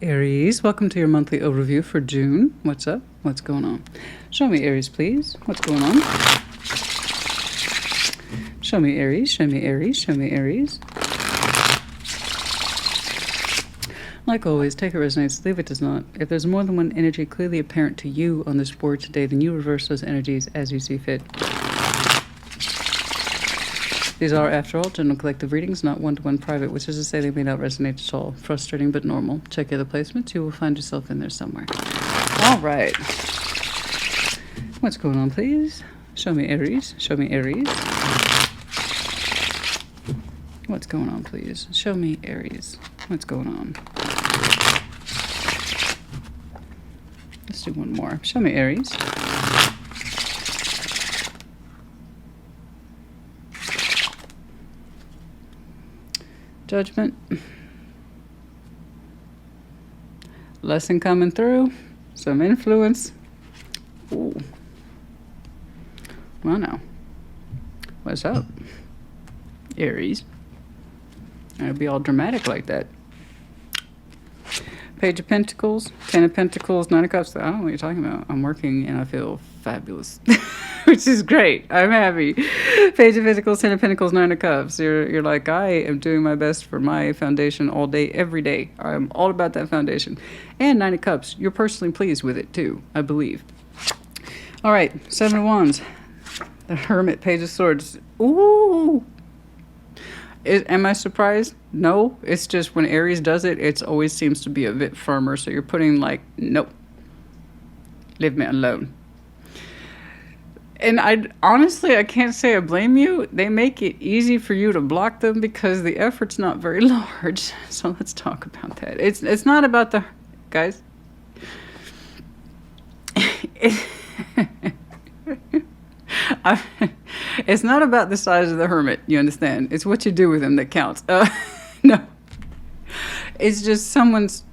Aries, welcome to your monthly overview for June. What's up? What's going on? Show me Aries, please. What's going on? Show me Aries, show me Aries, show me Aries. Like always, take it resonates, leave it does not. If there's more than one energy clearly apparent to you on this board today, then you reverse those energies as you see fit. These are, after all, general collective readings, not one-to-one private, which is to say they may not resonate at all. Frustrating but normal. Check your other placements. You will find yourself in there somewhere. All right. What's going on, please? Show me Aries. Show me Aries. What's going on, please? Show me Aries. What's going on? Let's do one more. Show me Aries. Judgment. Lesson coming through. Some influence. Ooh. Well, now. What's up, Aries? I'd be all dramatic like that. Page of Pentacles, Ten of Pentacles, Nine of Cups. I don't know what you're talking about. I'm working and I feel fabulous, which is great. I'm happy. Page of Pentacles, Ten of Pentacles, Nine of Cups. You're like, I am doing my best for my foundation all day, every day. I'm all about that foundation. And Nine of Cups. You're personally pleased with it too, I believe. All right, Seven of Wands, the Hermit, Page of Swords. Ooh. Am I surprised? No. It's just when Aries does it, it always seems to be a bit firmer. So you're putting like, nope, leave me alone. And honestly, I can't say I blame you. They make it easy for you to block them because the effort's not very large. So let's talk about that. It's not about the guys. It's not about the size of the hermit, you understand? It's what you do with him that counts. No. It's just someone's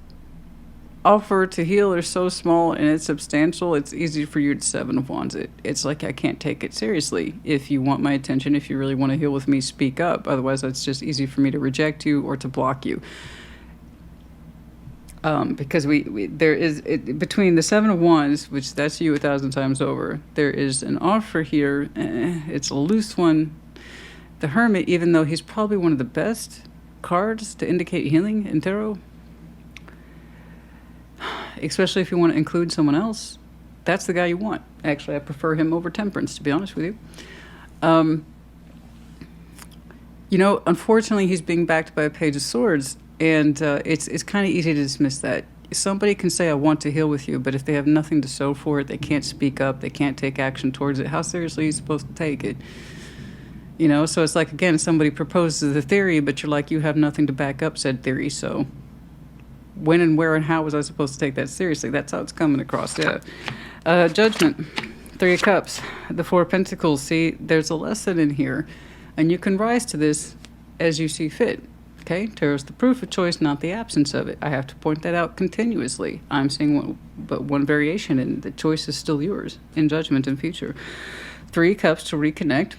offer to heal is so small and it's substantial, it's easy for you to Seven of Wands it. It's like, I can't take it seriously. If you want my attention, if you really want to heal with me, speak up. Otherwise, it's just easy for me to reject you or to block you. Because there is between the Seven of Wands, which that's you 1,000 times over, there is an offer here. It's a loose one. The Hermit, even though he's probably one of the best cards to indicate healing in tarot, especially if you want to include someone else, that's the guy you want. Actually, I prefer him over Temperance, to be honest with you. You know, unfortunately, he's being backed by a Page of Swords. And it's kind of easy to dismiss that. Somebody can say, I want to heal with you, but if they have nothing to show for it, they can't speak up, they can't take action towards it, how seriously are you supposed to take it? You know, so it's like, again, somebody proposes the theory, but you're like, you have nothing to back up said theory, so when and where and how was I supposed to take that seriously? That's how it's coming across, yeah. Judgment, Three of Cups, the Four of Pentacles. See, there's a lesson in here, and you can rise to this as you see fit. Okay, tarot's the proof of choice, not the absence of it. I have to point that out continuously. I'm seeing but one variation, and the choice is still yours in Judgment and future. Three Cups to reconnect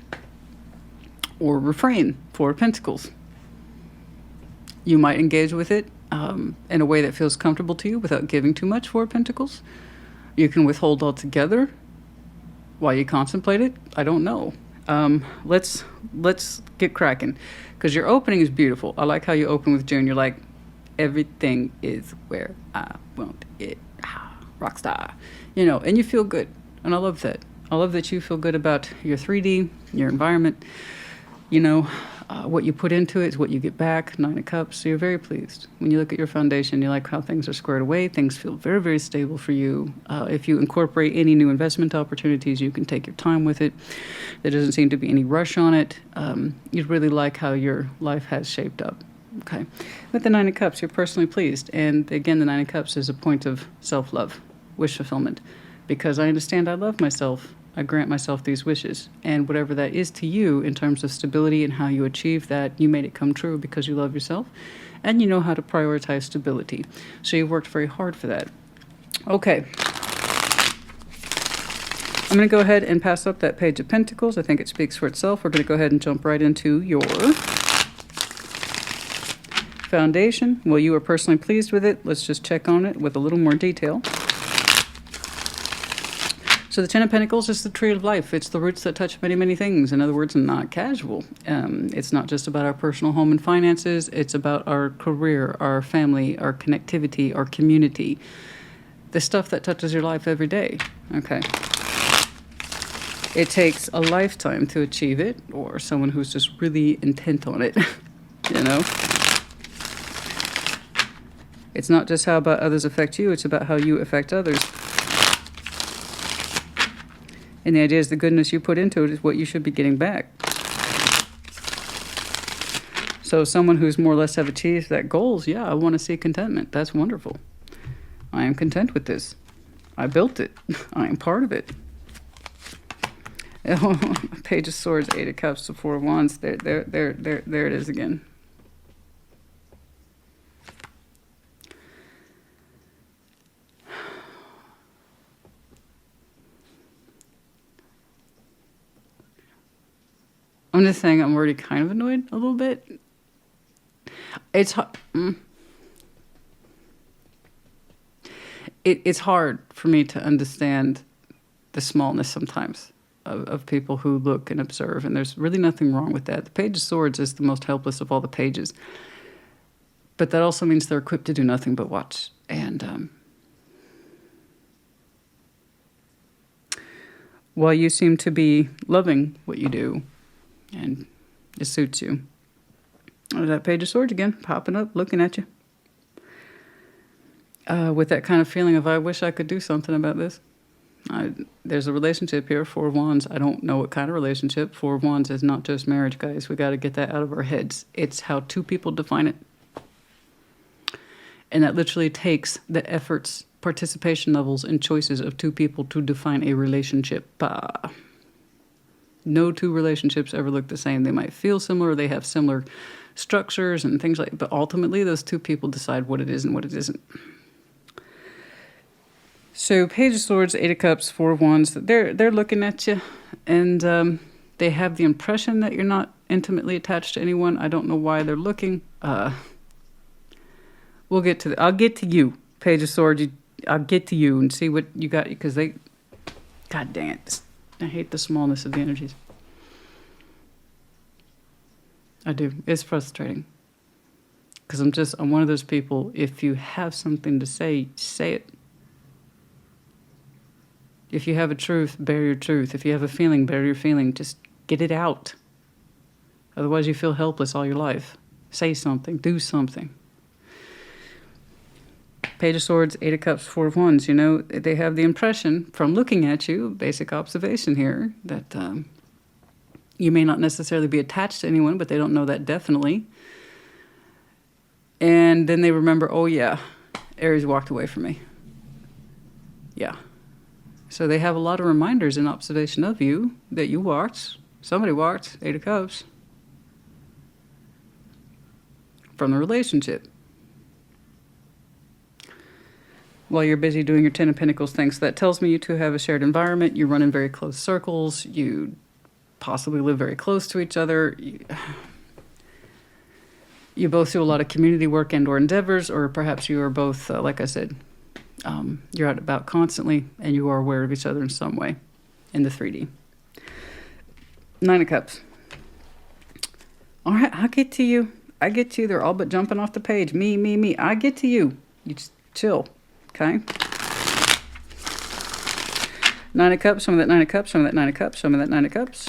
or refrain. Four of Pentacles. You might engage with it in a way that feels comfortable to you without giving too much. Four of Pentacles. You can withhold altogether while you contemplate it. I don't know. Let's get cracking, because your opening is beautiful. I like how you open with June. You're like, everything is where I want it. Rockstar, you know, and you feel good, and I love that. I love that you feel good about your 3D, your environment. You know, what you put into it is what you get back. Nine of Cups. So you're very pleased when you look at your foundation. You like how things are squared away. Things feel very, very stable for you. If you incorporate any new investment opportunities, you can take your time with it. There doesn't seem to be any rush on it. You really like how your life has shaped up. Okay. With the Nine of Cups, you're personally pleased. And again, the Nine of Cups is a point of self-love, wish fulfillment. Because I understand I love myself. I grant myself these wishes. And whatever that is to you in terms of stability and how you achieve that, you made it come true because you love yourself. And you know how to prioritize stability. So you worked very hard for that. Okay. I'm going to go ahead and pass up that Page of Pentacles. I think it speaks for itself. We're going to go ahead and jump right into your Foundation, well, you are personally pleased with it. Let's just check on it with a little more detail. So the Ten of Pentacles is the tree of life. It's the roots that touch many, many things. In other words, not casual. It's not just about our personal home and finances. It's about our career, our family, our connectivity, our community. The stuff that touches your life every day. Okay. It takes a lifetime to achieve it, or someone who's just really intent on it, you know? It's not just how about others affect you, it's about how you affect others. And the idea is the goodness you put into it is what you should be getting back. So someone who's more or less have achieved that goals, yeah, I want to see contentment. That's wonderful. I am content with this. I built it. I am part of it. Oh, Page of Swords, Eight of Cups, the Four of Wands. There it is again. I'm just saying I'm already kind of annoyed a little bit. It's it's hard for me to understand the smallness sometimes of people who look and observe, and there's really nothing wrong with that. The Page of Swords is the most helpless of all the pages, but that also means they're equipped to do nothing but watch. And while you seem to be loving what you do, and it suits you. Oh, that Page of Swords again, popping up, looking at you. With that kind of feeling of, I wish I could do something about this. There's a relationship here, Four of Wands. I don't know what kind of relationship. Four of Wands is not just marriage, guys. We got to get that out of our heads. It's how two people define it. And that literally takes the efforts, participation levels, and choices of two people to define a relationship. No two relationships ever look the same. They might feel similar, they have similar structures and things like that, but ultimately those two people decide what it is and what it isn't. So Page of Swords, Eight of Cups, Four of Wands, they're looking at you, and they have the impression that you're not intimately attached to anyone. I don't know why they're looking. We'll get to I'll get to you, Page of Swords. I'll get to you and see what you got, because they, God dang it. I hate the smallness of the energies. I do. It's frustrating. Because I'm one of those people, if you have something to say, say it. If you have a truth, bear your truth. If you have a feeling, bear your feeling. Just get it out. Otherwise you feel helpless all your life. Say something. Do something. Page of Swords, Eight of Cups, Four of Wands. You know, they have the impression from looking at you, basic observation here, that you may not necessarily be attached to anyone, but they don't know that definitely. And then they remember, oh yeah, Aries walked away from me. Yeah. So they have a lot of reminders in observation of you that you walked. Somebody walked, Eight of Cups, from the relationship. While you're busy doing your Ten of Pentacles thing. So that tells me you two have a shared environment. You run in very close circles. You possibly live very close to each other. You both do a lot of community work and or endeavors, or perhaps you are both, like I said, you're out about constantly, and you are aware of each other in some way in the 3D. Nine of Cups. All right, I'll get to you. I get to you. They're all but jumping off the page. Me. I get to you. You just chill. Okay. Nine of Cups, some of that Nine of Cups, some of that Nine of Cups, some of that Nine of Cups.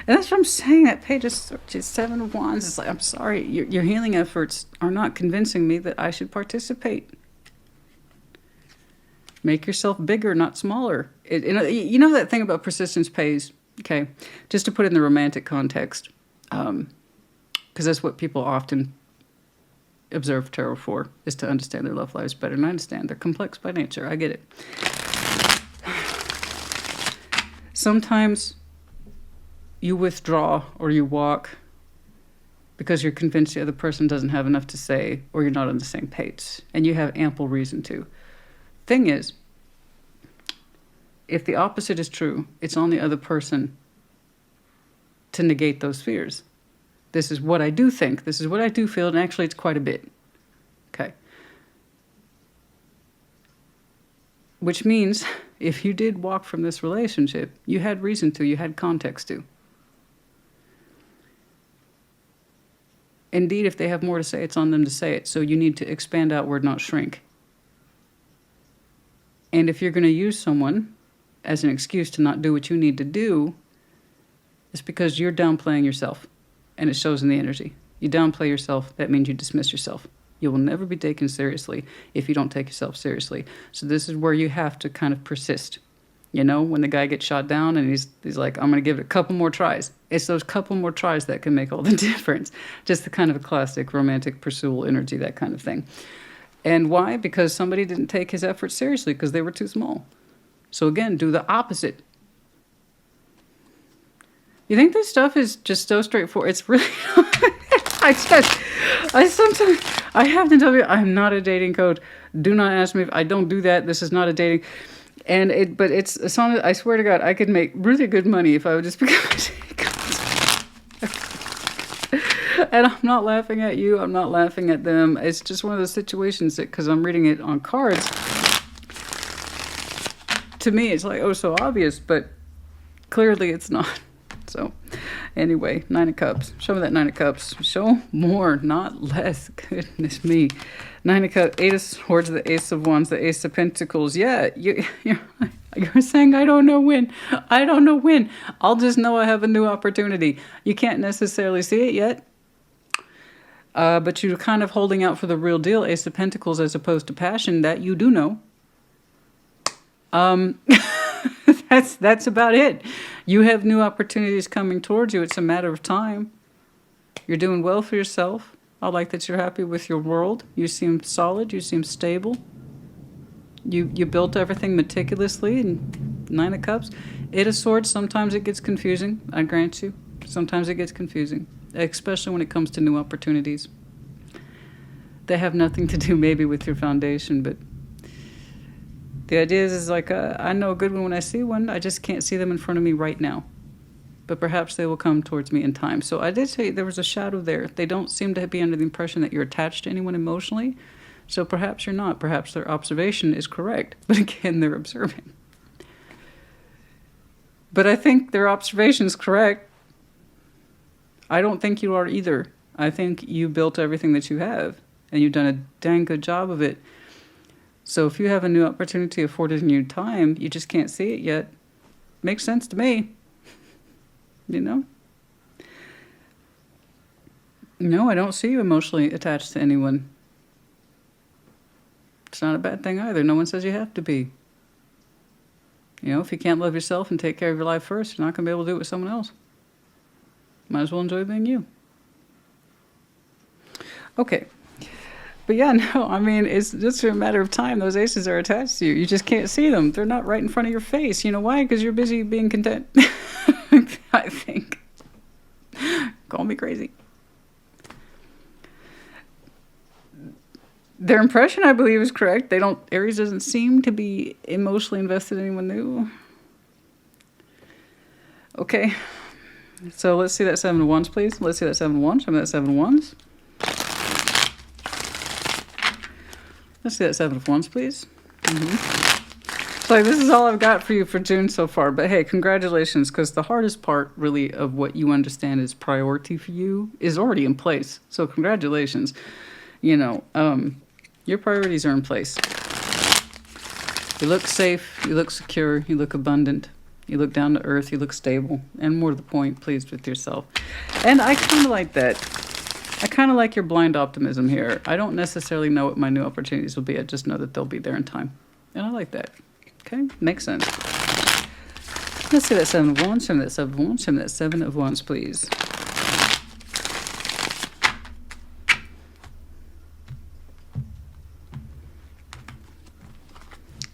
And that's what I'm saying, that Page of Swords, Seven of Wands. It's like, I'm sorry, your healing efforts are not convincing me that I should participate. Make yourself bigger, not smaller. You know that thing about persistence pays, okay? Just to put it in the romantic context, because that's what people often observe tarot for, is to understand their love lives better. And I understand they're complex by nature. I get it. Sometimes you withdraw or you walk because you're convinced the other person doesn't have enough to say, or you're not on the same page, and you have ample reason to. Thing is, if the opposite is true, it's on the other person to negate those fears. This is what I do think. This is what I do feel. And actually, it's quite a bit. Okay. Which means if you did walk from this relationship, you had reason to, you had context to. Indeed, if they have more to say, it's on them to say it. So you need to expand outward, not shrink. And if you're going to use someone as an excuse to not do what you need to do, it's because you're downplaying yourself. And it shows in the energy. You downplay yourself, that means you dismiss yourself. You will never be taken seriously if you don't take yourself seriously. So this is where you have to kind of persist. You know, when the guy gets shot down and he's like, I'm going to give it a couple more tries. It's those couple more tries that can make all the difference. Just the kind of a classic romantic pursuit energy, that kind of thing. And why? Because somebody didn't take his efforts seriously because they were too small. So again, do the opposite. You think this stuff is just so straightforward? It's really I sometimes have to tell you, I'm not a dating coach. Do not ask me if I don't do that. This is not a dating. But it's on. I swear to God, I could make really good money if I would just become a dating coach. And I'm not laughing at you. I'm not laughing at them. It's just one of those situations that, because I'm reading it on cards, to me it's like, oh, so obvious, but clearly it's not. So anyway, 9 of Cups. Show me that 9 of Cups. Show more, not less. Goodness me. 9 of Cups, 8 of Swords, the Ace of Wands, the Ace of Pentacles. Yeah, you're saying, I don't know when. I don't know when. I'll just know I have a new opportunity. You can't necessarily see it yet. But you're kind of holding out for the real deal. Ace of Pentacles as opposed to passion. That you do know. That's about it. You have new opportunities coming towards you. It's a matter of time. You're doing well for yourself. I like that you're happy with your world. You seem solid. You seem stable. You built everything meticulously. And 9 of Cups. 8 of Swords, sometimes it gets confusing. I grant you. Sometimes it gets confusing. Especially when it comes to new opportunities. They have nothing to do maybe with your foundation, but the idea is like, I know a good one when I see one. I just can't see them in front of me right now. But perhaps they will come towards me in time. So I did say there was a shadow there. They don't seem to be under the impression that you're attached to anyone emotionally. So perhaps you're not. Perhaps their observation is correct. But again, they're observing. But I think their observation is correct. I don't think you are either. I think you built everything that you have. And you've done a dang good job of it. So if you have a new opportunity afforded in your time, you just can't see it yet. Makes sense to me. You know? No, I don't see you emotionally attached to anyone. It's not a bad thing either. No one says you have to be. You know, if you can't love yourself and take care of your life first, you're not going to be able to do it with someone else. Might as well enjoy being you. Okay. But yeah, no, I mean, it's just a matter of time. Those aces are attached to you. You just can't see them. They're not right in front of your face. You know why? Because you're busy being content. I think. Call me crazy. Their impression, I believe, is correct. Aries doesn't seem to be emotionally invested in anyone new. Okay. So let's see that 7 of Wands, please. Let's see that 7 of Wands. Show me that 7 of Wands. Let's see that 7 of Wands, please. So this is all I've got for you for June so far. But hey, congratulations, because the hardest part, really, of what you understand is priority for you is already in place. So congratulations. You know, your priorities are in place. You look safe. You look secure. You look abundant. You look down to earth. You look stable. And more to the point, pleased with yourself. And I kind of like that. I kind of like your blind optimism here. I don't necessarily know what my new opportunities will be. I just know that they'll be there in time. And I like that. Okay? Makes sense. Let's see that 7 of Wands. Show me that 7 of Wands. Show me that 7 of Wands, please.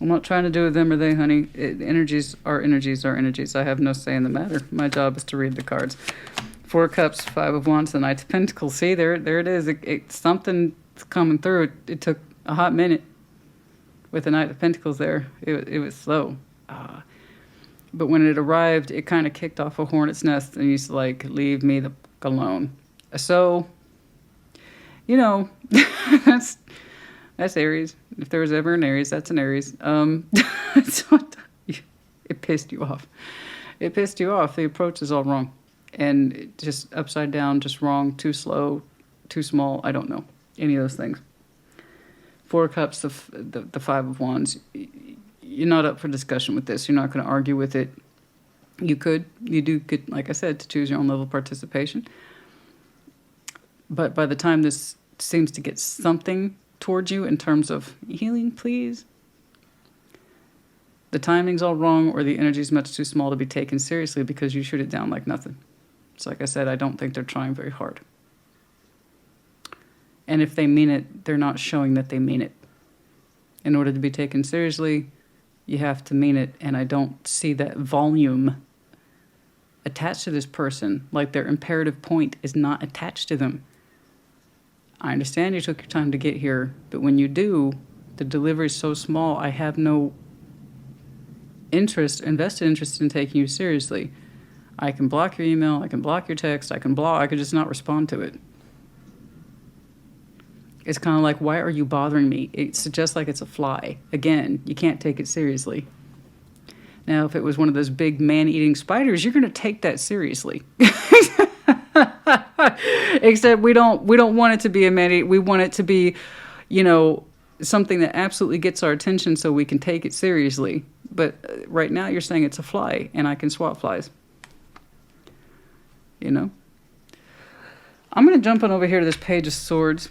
I'm not trying to do with them or they, honey. Energies are energies are energies. I have no say in the matter. My job is to read the cards. 4 of Cups, 5 of Wands, the Knight of Pentacles. See, there it is. Something's coming through. It took a hot minute with the Knight of Pentacles there. It was slow. But when it arrived, it kind of kicked off a hornet's nest, and he's like, leave me the fuck alone. So, you know, that's Aries. If there was ever an Aries, that's an Aries. So it pissed you off. It pissed you off. The approach is all wrong. And just upside down, just wrong, too slow, too small. I don't know. Any of those things. Four of Cups, the Five of Wands. You're not up for discussion with this. You're not going to argue with it. You do get, like I said, to choose your own level of participation. But by the time this seems to get something towards you in terms of healing, please, the timing's all wrong or the energy's much too small to be taken seriously because you shoot it down like nothing. So like I said, I don't think they're trying very hard. And if they mean it, they're not showing that they mean it. In order to be taken seriously, you have to mean it. And I don't see that volume attached to this person, like their imperative point is not attached to them. I understand you took your time to get here, but when you do, the delivery is so small, I have no invested interest in taking you seriously. I can block your email, I can block your text, I could just not respond to it. It's kind of like, why are you bothering me? It suggests like it's a fly. Again, you can't take it seriously. Now, if it was one of those big man-eating spiders, you're going to take that seriously. Except we don't want it to be a man-eating. We want it to be, something that absolutely gets our attention so we can take it seriously. But right now you're saying it's a fly, and I can swat flies. I'm going to jump on over here to this Page of Swords.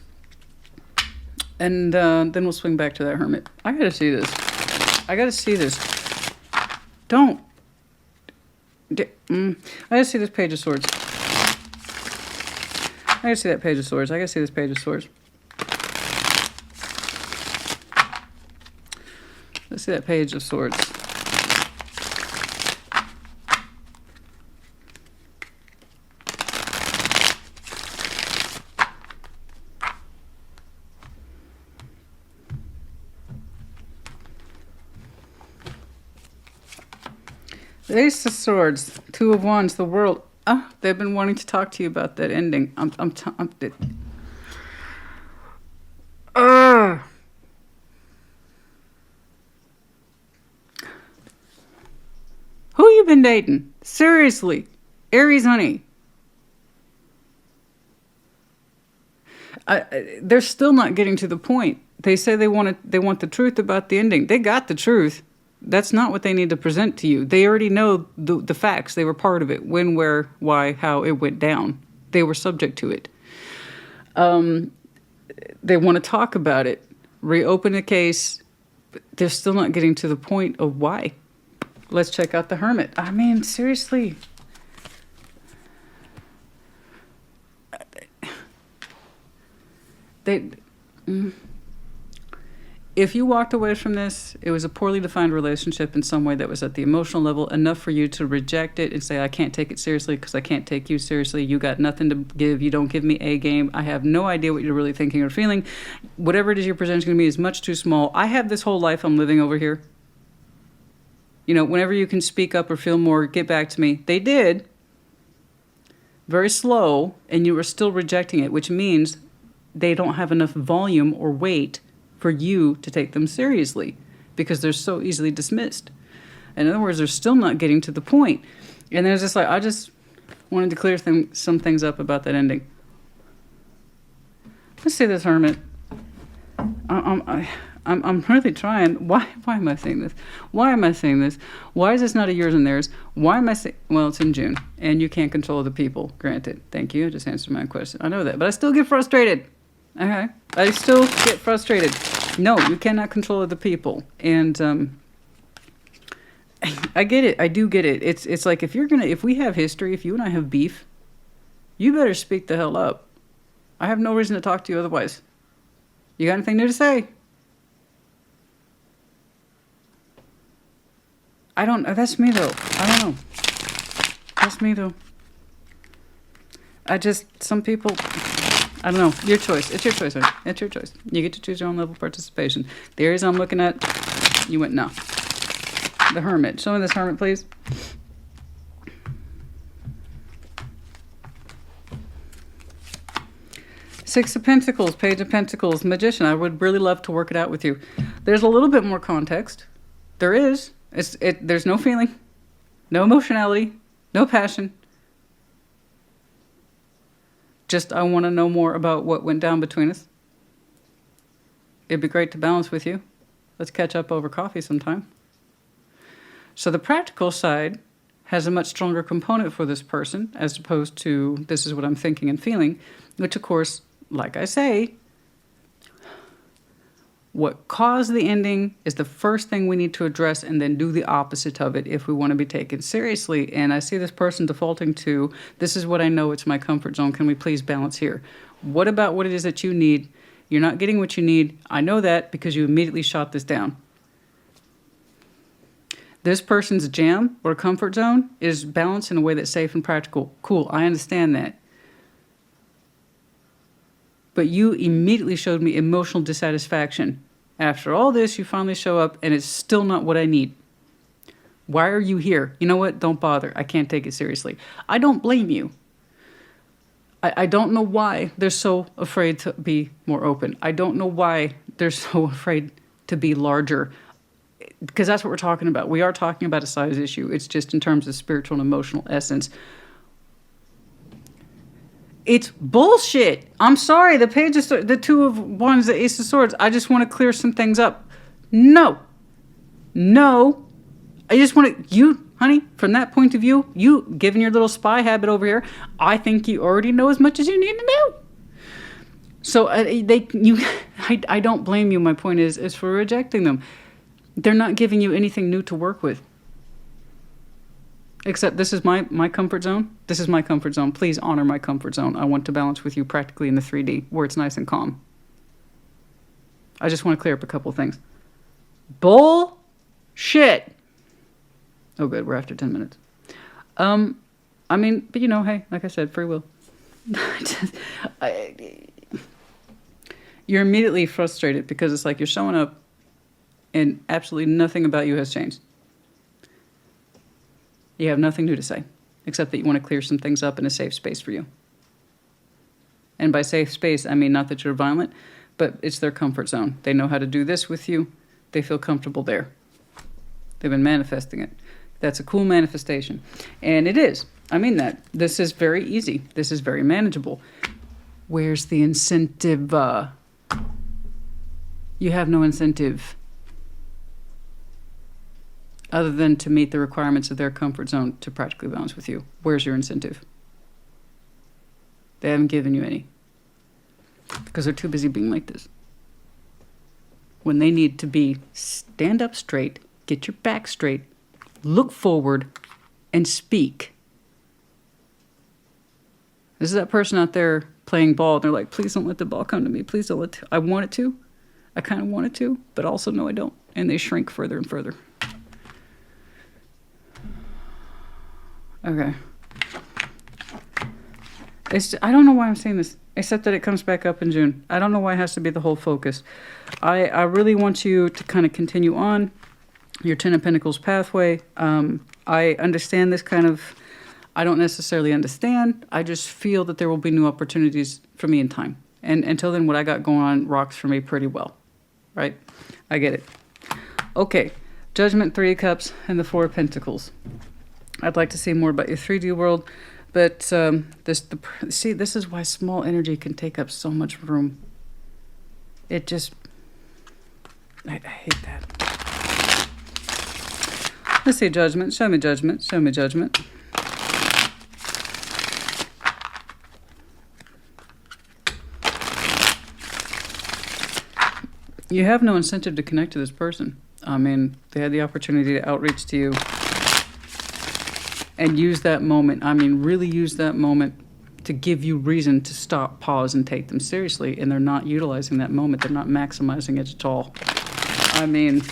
And then we'll swing back to that Hermit. I got to see this. Don't. I got to see this Page of Swords. I got to see that Page of Swords. I got to see this Page of Swords. Let's see that Page of Swords. The Ace of Swords, Two of Wands, the World. They've been wanting to talk to you about that ending. Who you been dating? Seriously, Aries, honey. They're still not getting to the point. They say they want the truth about the ending. They got the truth. That's not what they need to present to you. They already know the facts. They were part of it. When, where, why, how it went down. They were subject to it. They want to talk about it. Reopen the case. But they're still not getting to the point of why. Let's check out the Hermit. I mean, seriously. If you walked away from this, it was a poorly defined relationship in some way that was at the emotional level, enough for you to reject it and say, I can't take it seriously because I can't take you seriously. You got nothing to give. You don't give me a game. I have no idea what you're really thinking or feeling. Whatever it is you're presenting to me is much too small. I have this whole life I'm living over here. Whenever you can speak up or feel more, get back to me. They did. Very slow, and you were still rejecting it, which means they don't have enough volume or weight for you to take them seriously because they're so easily dismissed. In other words, they're still not getting to the point. And there's just I just wanted to clear some things up about that ending. Let's see this Hermit. I'm really trying. Why am I saying this? Why am I saying this? Why is this not a yours and theirs? Why am I saying... Well, it's in June, and you can't control the people. Granted. Thank you. I just answered my question. I know that, but I still get frustrated. Okay? I still get frustrated. No, you cannot control the people. And I get it. I do get it. It's like if we have history, if you and I have beef, you better speak the hell up. I have no reason to talk to you otherwise. You got anything new to say? I don't know. That's me, though. I don't know. That's me, though. Some people... I don't know. Your choice. It's your choice, honey. It's your choice. You get to choose your own level of participation. The Aries I'm looking at, you went no. The Hermit. Show me this Hermit, please. Six of Pentacles, Page of Pentacles, Magician. I would really love to work it out with you. There's a little bit more context. There is. There's no feeling, no emotionality, no passion. Just I want to know more about what went down between us. It'd be great to balance with you. Let's catch up over coffee sometime. So the practical side has a much stronger component for this person as opposed to this is what I'm thinking and feeling, which of course, like I say, what caused the ending is the first thing we need to address and then do the opposite of it if we want to be taken seriously. And I see this person defaulting to, this is what I know, it's my comfort zone. Can we please balance here? What about what it is that you need? You're not getting what you need. I know that because you immediately shot this down. This person's jam or comfort zone is balanced in a way that's safe and practical. Cool, I understand that. But you immediately showed me emotional dissatisfaction. After all this, you finally show up and it's still not what I need. Why are you here? You know what? Don't bother. I can't take it seriously. I don't blame you. I don't know why they're so afraid to be more open. I don't know why they're so afraid to be larger. Because that's what we're talking about. We are talking about a size issue. It's just in terms of spiritual and emotional essence. It's bullshit. I'm sorry. The Page of the Two of Wands, the Ace of Swords. I just want to clear some things up. No. I just want to, you, honey, from that point of view, you, given your little spy habit over here, I think you already know as much as you need to know. So I don't blame you. My point is for rejecting them. They're not giving you anything new to work with. Except this is my comfort zone. This is my comfort zone. Please honor my comfort zone. I want to balance with you practically in the 3D where it's nice and calm. I just want to clear up a couple things. Bullshit. Oh, good. We're after 10 minutes. I mean, but you know, hey, like I said, free will. You're immediately frustrated because it's like you're showing up and absolutely nothing about you has changed. You have nothing new to say, except that you want to clear some things up in a safe space for you. And by safe space, I mean not that you're violent, but it's their comfort zone. They know how to do this with you. They feel comfortable there. They've been manifesting it. That's a cool manifestation. And it is. I mean that. This is very easy. This is very manageable. Where's the incentive? You have no incentive other than to meet the requirements of their comfort zone to practically balance with you. Where's your incentive? They haven't given you any. Because they're too busy being like this. When they need to be, stand up straight, get your back straight, look forward, and speak. This is that person out there playing ball. They're like, please don't let the ball come to me. Please don't let I want it to. I kind of want it to, but also no, I don't. And they shrink further and further. Okay. I don't know why I'm saying this, except that it comes back up in June. I don't know why it has to be the whole focus. I really want you to kind of continue on your Ten of Pentacles pathway. I understand this kind of, I don't necessarily understand. I just feel that there will be new opportunities for me in time. And until then, what I got going on rocks for me pretty well. Right? I get it. Okay. Judgment, Three of Cups, and the Four of Pentacles. I'd like to see more about your 3D world, but this is why small energy can take up so much room. It just, I hate that. Let's see, Judgment. Show me Judgment. Show me Judgment. You have no incentive to connect to this person. I mean, they had the opportunity to outreach to you. And use that moment, I mean, really use that moment to give you reason to stop, pause, and take them seriously. And they're not utilizing that moment. They're not maximizing it at all. I mean,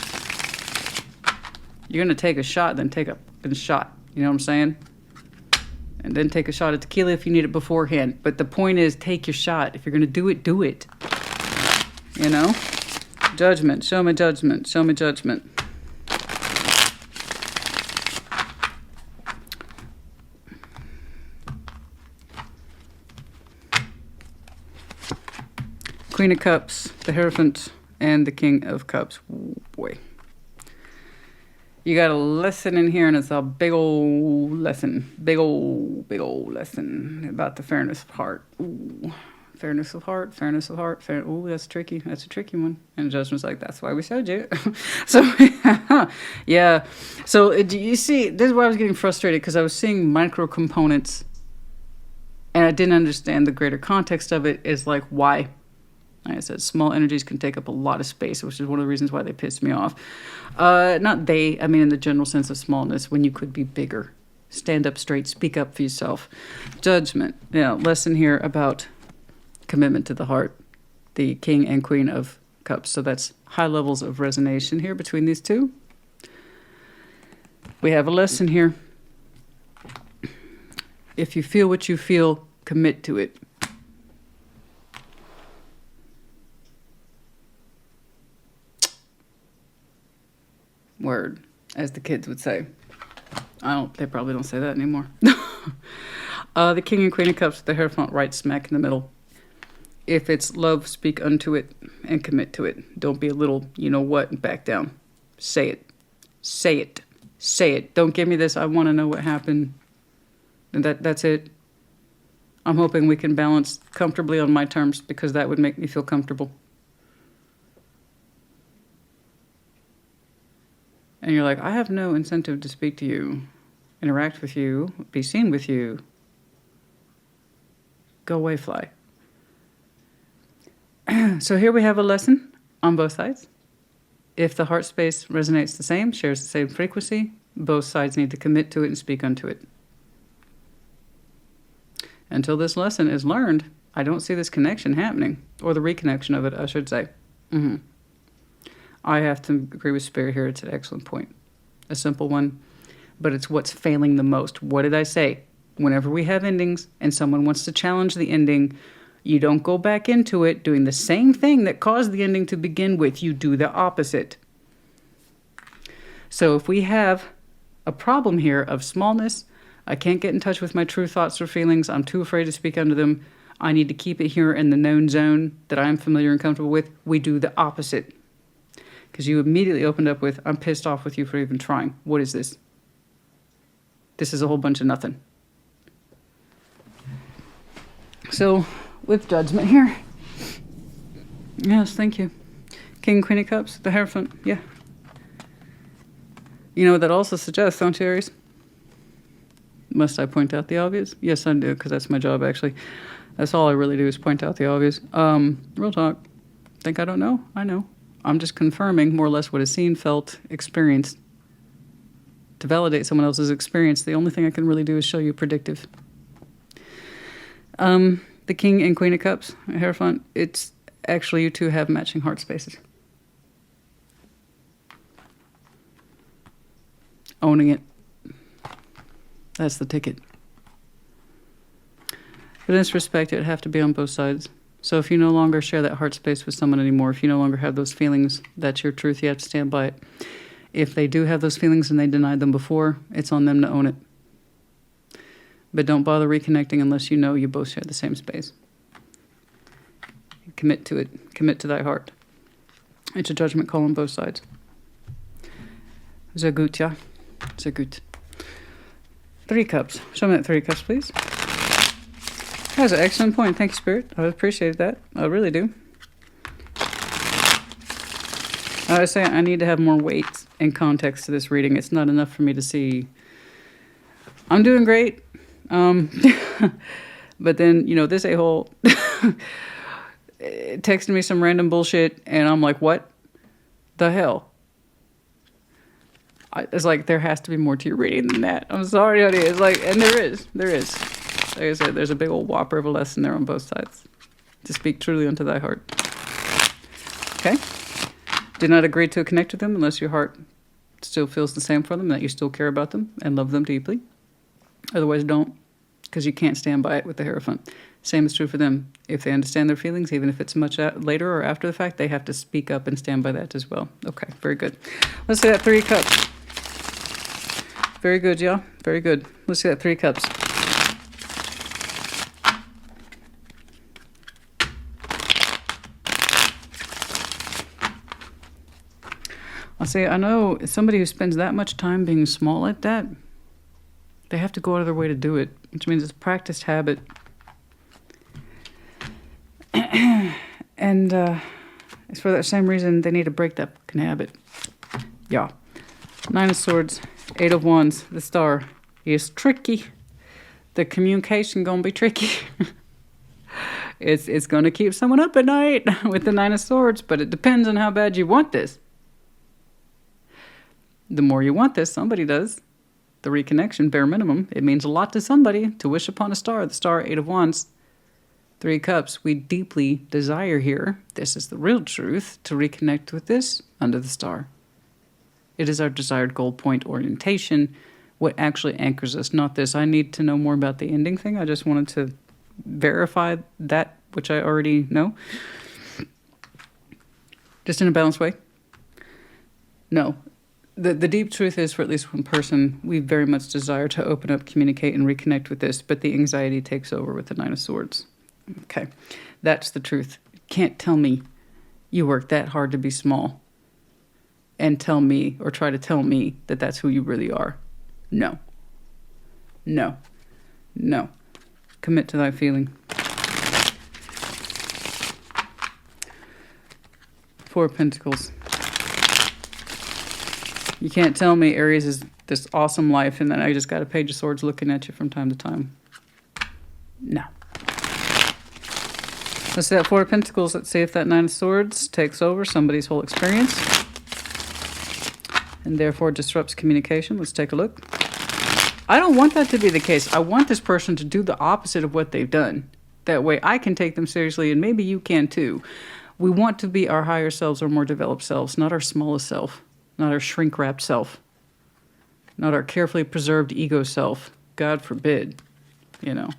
you're going to take a shot, then take a shot. You know what I'm saying? And then take a shot of tequila if you need it beforehand. But the point is, take your shot. If you're going to do it, do it. You know? Judgment. Show me Judgment. Show me Judgment. Queen of Cups, the Hierophant, and the King of Cups. Ooh, boy. You got a lesson in here, and it's a big old lesson. Big old lesson about the fairness of heart. Ooh. Fairness of heart, fairness of heart. Ooh, that's tricky. That's a tricky one. And the Judgment's like, that's why we showed you. So, yeah. So, do you see, this is why I was getting frustrated, because I was seeing micro components, and I didn't understand the greater context of it, is like, why? Like I said, small energies can take up a lot of space, which is one of the reasons why they piss me off. Not they, I mean in the general sense of smallness, when you could be bigger. Stand up straight, speak up for yourself. Judgment. Yeah, lesson here about commitment to the heart. The King and Queen of Cups. So that's high levels of resonation here between these two. We have a lesson here. If you feel what you feel, commit to it. Word, as the kids would say. They probably don't say that anymore. The King and Queen of Cups, the Hierophant right smack in the middle. If it's love, speak unto it and commit to it. Don't be a little, you know what, and back down. Say it. Say it. Say it. Don't give me this, I want to know what happened. And that's it. I'm hoping we can balance comfortably on my terms, because that would make me feel comfortable. And you're like, I have no incentive to speak to you, interact with you, be seen with you. Go away, fly. So here we have a lesson on both sides. If the heart space resonates the same, shares the same frequency, both sides need to commit to it and speak unto it. Until this lesson is learned, I don't see this connection happening, or the reconnection of it, I should say. I have to agree with Spirit here. It's an excellent point. A simple one, but it's what's failing the most. What did I say? Whenever we have endings and someone wants to challenge the ending, you don't go back into it doing the same thing that caused the ending to begin with. You do the opposite. So if we have a problem here of smallness, I can't get in touch with my true thoughts or feelings, I'm too afraid to speak under them, I need to keep it here in the known zone that I'm familiar and comfortable with, we do the opposite. Because you immediately opened up with, I'm pissed off with you for even trying. What is this? This is a whole bunch of nothing. So, with Judgment here. Yes, thank you. King, Queen of Cups, the Hierophant, yeah. You know what that also suggests, don't you, Aries? Must I point out the obvious? Yes, I do, because that's my job, actually. That's all I really do is point out the obvious. Real talk. Think I don't know? I know. I'm just confirming more or less what is seen, felt, experienced. To validate someone else's experience, the only thing I can really do is show you predictive. The King and Queen of Cups, Hierophant, it's actually you two have matching heart spaces. Owning it. That's the ticket. But in this respect, it would have to be on both sides. So if you no longer share that heart space with someone anymore, if you no longer have those feelings, that's your truth, you have to stand by it. If they do have those feelings and they denied them before, it's on them to own it. But don't bother reconnecting unless you know you both share the same space. Commit to it. Commit to thy heart. It's a judgment call on both sides. Sehr gut, ja. Sehr gut. 3 cups. Show me that 3 cups, please. That's an excellent point. Thank you, Spirit. I appreciate that. I really do. I say I need to have more weight and context to this reading. It's not enough for me to see. I'm doing great. But then, you know, this a-hole texted me some random bullshit, and I'm like, what the hell? It's like, there has to be more to your reading than that. I'm sorry, honey. It's like, and there is. Like I said, there's a big old whopper of a lesson there on both sides. To speak truly unto thy heart. Okay? Do not agree to connect with them unless your heart still feels the same for them, that you still care about them and love them deeply. Otherwise, don't, because you can't stand by it with the Hierophant. Same is true for them. If they understand their feelings, even if it's much later or after the fact, they have to speak up and stand by that as well. Okay, very good. Let's see that 3 cups. Very good, y'all. Very good. Let's see that 3 cups. I'll say, I know somebody who spends that much time being small like that, they have to go out of their way to do it, which means it's a practiced habit. And it's for that same reason they need to break that fucking habit. Yeah. 9 of Swords, 8 of Wands, the Star is tricky. The communication gonna be tricky. It's gonna keep someone up at night with the 9 of Swords, but it depends on how bad you want this. The more you want this, somebody does. The reconnection, bare minimum. It means a lot to somebody to wish upon a star. The Star, 8 of Wands, 3 Cups. We deeply desire here, this is the real truth, to reconnect with this under the Star. It is our desired goal point orientation, what actually anchors us, not this, I need to know more about the ending thing. I just wanted to verify that which I already know. Just in a balanced way. No. The deep truth is, for at least one person, we very much desire to open up, communicate, and reconnect with this, but the anxiety takes over with the 9 of Swords. Okay. That's the truth. You can't tell me you work that hard to be small and tell me, or try to tell me, that that's who you really are. No. No. No. Commit to thy feeling. 4 of Pentacles. You can't tell me Aries is this awesome life and then I just got a Page of Swords looking at you from time to time. No. Let's see that 4 of Pentacles. Let's see if that 9 of Swords takes over somebody's whole experience and therefore disrupts communication. Let's take a look. I don't want that to be the case. I want this person to do the opposite of what they've done. That way I can take them seriously and maybe you can too. We want to be our higher selves, our more developed selves, not our smallest self, not our shrink-wrapped self, not our carefully preserved ego self. God forbid, you know.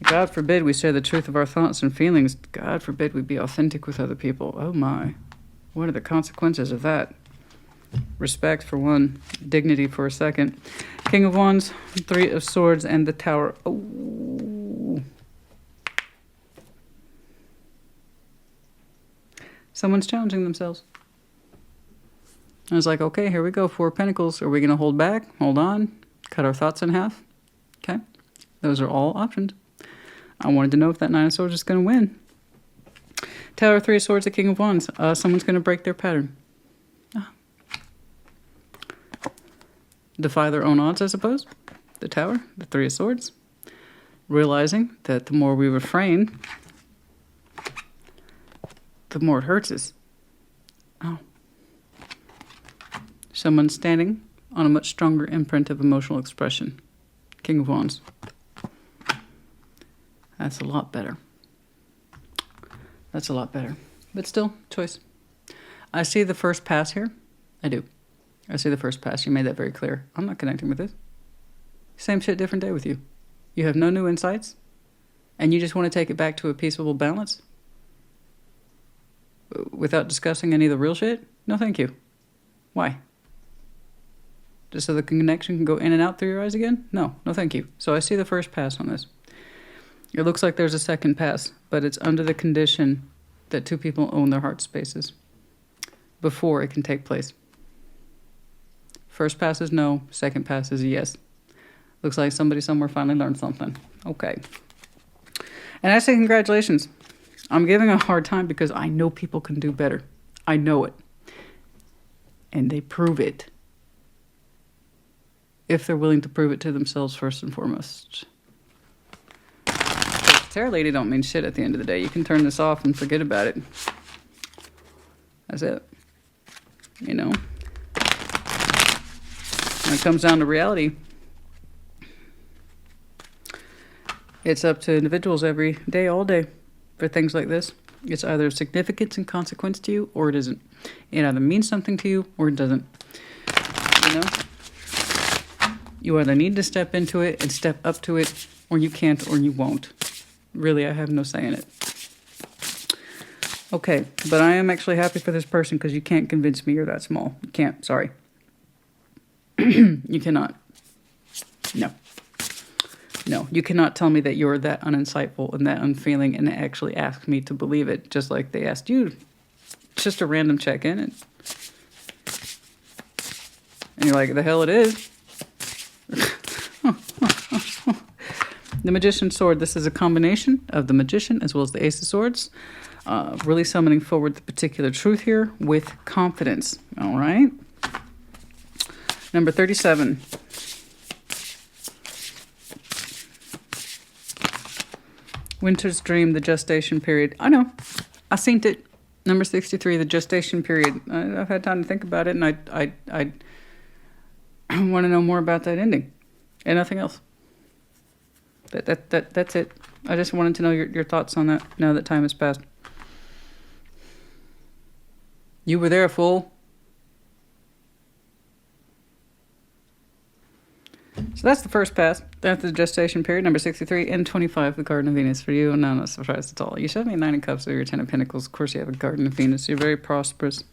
God forbid we share the truth of our thoughts and feelings. God forbid we be authentic with other people. Oh my. What are the consequences of that? Respect for one, dignity for a second. King of Wands, 3 of Swords, and the Tower. Oh. Someone's challenging themselves. I was like, okay, here we go. 4 of Pentacles. Are we going to hold back? Hold on. Cut our thoughts in half? Okay. Those are all options. I wanted to know if that 9 of Swords is going to win. Tower, 3 of Swords, the King of Wands. Someone's going to break their pattern. Defy their own odds, I suppose. The Tower, the 3 of Swords. Realizing that the more we refrain, the more it hurts us. Oh. Someone standing on a much stronger imprint of emotional expression. King of Wands. That's a lot better. That's a lot better. But still, choice. I see the first pass here. I do. I see the first pass. You made that very clear. I'm not connecting with this. Same shit, different day with you. You have no new insights, and you just want to take it back to a peaceable balance without discussing any of the real shit? No, thank you. Why? Just so the connection can go in and out through your eyes again? No, no thank you. So I see the first pass on this. It looks like there's a second pass, but it's under the condition that 2 people own their heart spaces before it can take place. First pass is no, second pass is a yes. Looks like somebody somewhere finally learned something. Okay. And I say congratulations. I'm giving a hard time because I know people can do better. I know it. And they prove it. If they're willing to prove it to themselves first and foremost. Tarot lady don't mean shit at the end of the day. You can turn this off and forget about it. That's it. You know? When it comes down to reality, it's up to individuals every day, all day, for things like this. It's either significance and consequence to you, or it isn't. It either means something to you, or it doesn't. You know? You either need to step into it and step up to it, or you can't, or you won't. Really, I have no say in it. Okay, but I am actually happy for this person because you can't convince me you're that small. You can't, sorry. You cannot. No. No, you cannot tell me that you're that uninsightful and that unfeeling and actually ask me to believe it, just like they asked you just a random check-in. And you're like, the hell it is. The Magician's Sword. This is a combination of the Magician as well as the Ace of Swords. Really summoning forward the particular truth here with confidence. All right. Number 37. Winter's Dream, the gestation period. I know. I seen it. Number 63, the gestation period. I've had time to think about it, and I want to know more about that ending. And nothing else. That's it. I just wanted to know your thoughts on that now that time has passed. You were there, fool. So that's the first pass. That's the gestation period, number 63, and 25, the Garden of Venus for you. No, I'm not surprised at all. You showed me a 9 of Cups or your 10 of Pentacles. Of course, you have a Garden of Venus. You're very prosperous,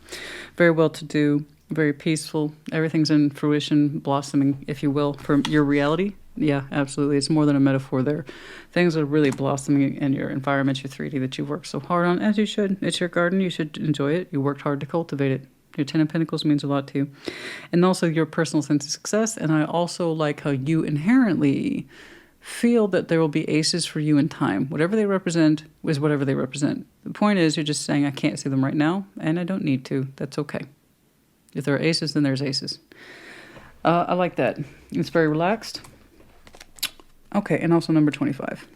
very well-to-do, very peaceful. Everything's in fruition, blossoming, if you will, for your reality. Yeah, absolutely. It's more than a metaphor there. Things are really blossoming in your environment, your 3D that you worked so hard on, as you should. It's your garden. You should enjoy it. You worked hard to cultivate it. Your 10 of Pentacles means a lot to you. And also your personal sense of success. And I also like how you inherently feel that there will be aces for you in time. Whatever they represent is whatever they represent. The point is you're just saying, I can't see them right now, and I don't need to. That's okay. If there are aces, then there's aces. I like that. It's very relaxed. Okay, and also number 25.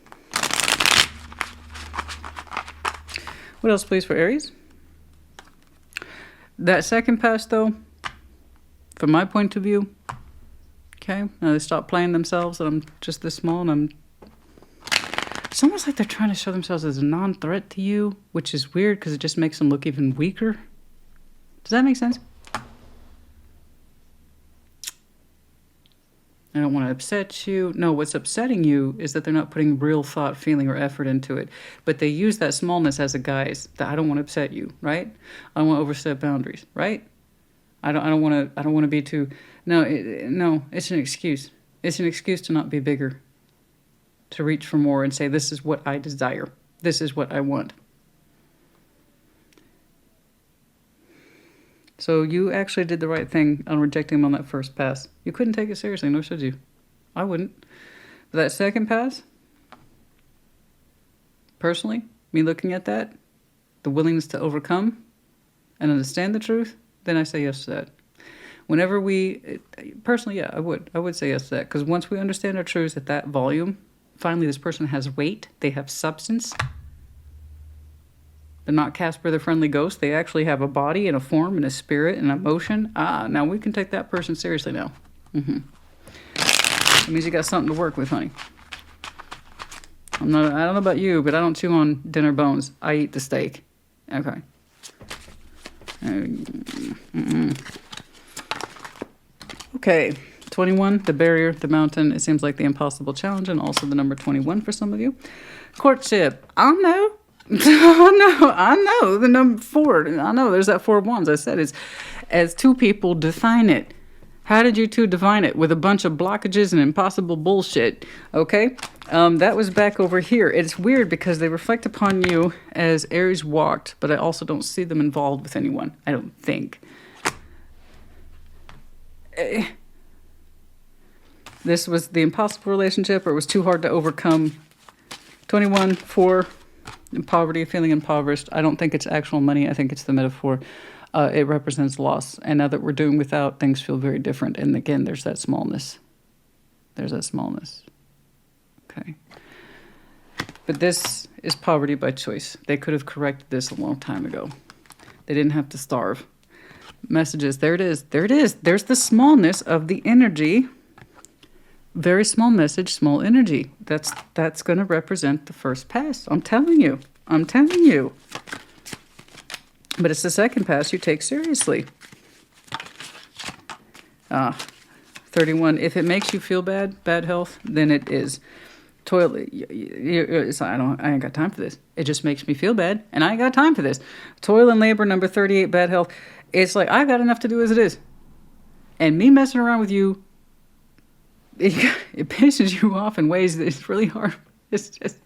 What else, please, for Aries? That second pass, though, from my point of view, okay, now they stop playing themselves, and I'm just this small, and it's almost like they're trying to show themselves as a non-threat to you, which is weird because it just makes them look even weaker. Does that make sense? I don't want to upset you. No, what's upsetting you is that they're not putting real thought, feeling, or effort into it. But they use that smallness as a guise that I don't want to upset you, right? I don't want to overstep boundaries, right? I don't want to be too. No, it's an excuse. It's an excuse to not be bigger, to reach for more and say, this is what I desire. This is what I want. So you actually did the right thing on rejecting him on that first pass. You couldn't take it seriously, nor should you. I wouldn't. But that second pass, personally, me looking at that, the willingness to overcome and understand the truth, then I say yes to that. Whenever personally, yeah, I would say yes to that. Because once we understand our truths at that volume, finally this person has weight, they have substance. They're not Casper the Friendly Ghost. They actually have a body and a form and a spirit and emotion. Now we can take that person seriously now. That means you got something to work with, honey. I don't know about you, but I don't chew on dinner bones. I eat the steak. Okay. Okay. 21, the barrier, the mountain. It seems like the impossible challenge, and also the number 21 for some of you. Courtship. I don't know. I know the number 4. I know there's that 4 of Wands. I said it's as two people define it. How did you two define it? With a bunch of blockages and impossible bullshit. Okay, that was back over here. It's weird because they reflect upon you as Aries walked, but I also don't see them involved with anyone. I don't think. This was the impossible relationship, or it was too hard to overcome. 21, 4. Poverty, feeling impoverished. I don't think it's actual money. I think it's the metaphor. It represents loss. And now that we're doing without, things feel very different. And again, there's that smallness. There's that smallness. Okay. But this is poverty by choice. They could have corrected this a long time ago. They didn't have to starve. Messages. There it is. There it is. There's the smallness of the energy. Very small message, small energy. That's going to represent the first pass. I'm telling you. But it's the second pass you take seriously. 31. If it makes you feel bad health, then it is. Toilet. I ain't got time for this. It just makes me feel bad, and I ain't got time for this. Toil and labor, number 38, bad health. It's like, I've got enough to do as it is. And me messing around with you, it pisses you off in ways that it's really hard. It's just,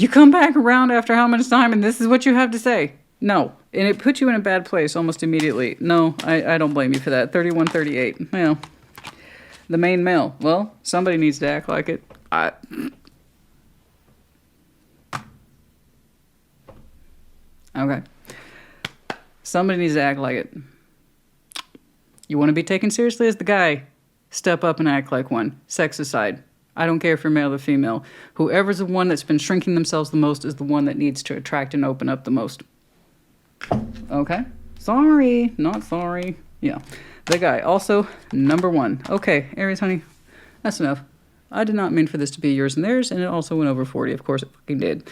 You come back around after how much time and this is what you have to say? No. And it puts you in a bad place almost immediately. No, I don't blame you for that. 31, 38. Well, the main male. Well, somebody needs to act like it. Okay. Somebody needs to act like it. You want to be taken seriously as the guy? Step up and act like one. Sex aside. I don't care if you're male or female. Whoever's the one that's been shrinking themselves the most is the one that needs to attract and open up the most. Okay? Sorry. Not sorry. Yeah. The guy. Also, number 1. Okay, Aries, honey. That's enough. I did not mean for this to be yours and theirs, and it also went over 40. Of course it fucking did.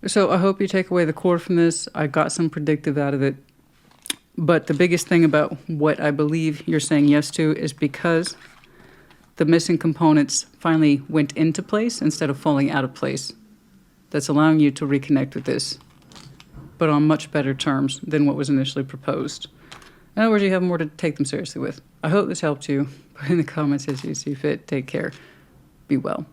So I hope you take away the core from this. I got some predictive out of it. But the biggest thing about what I believe you're saying yes to is because the missing components finally went into place instead of falling out of place. That's allowing you to reconnect with this, but on much better terms than what was initially proposed. In other words, you have more to take them seriously with. I hope this helped you. Put in the comments as you see fit. Take care. Be well.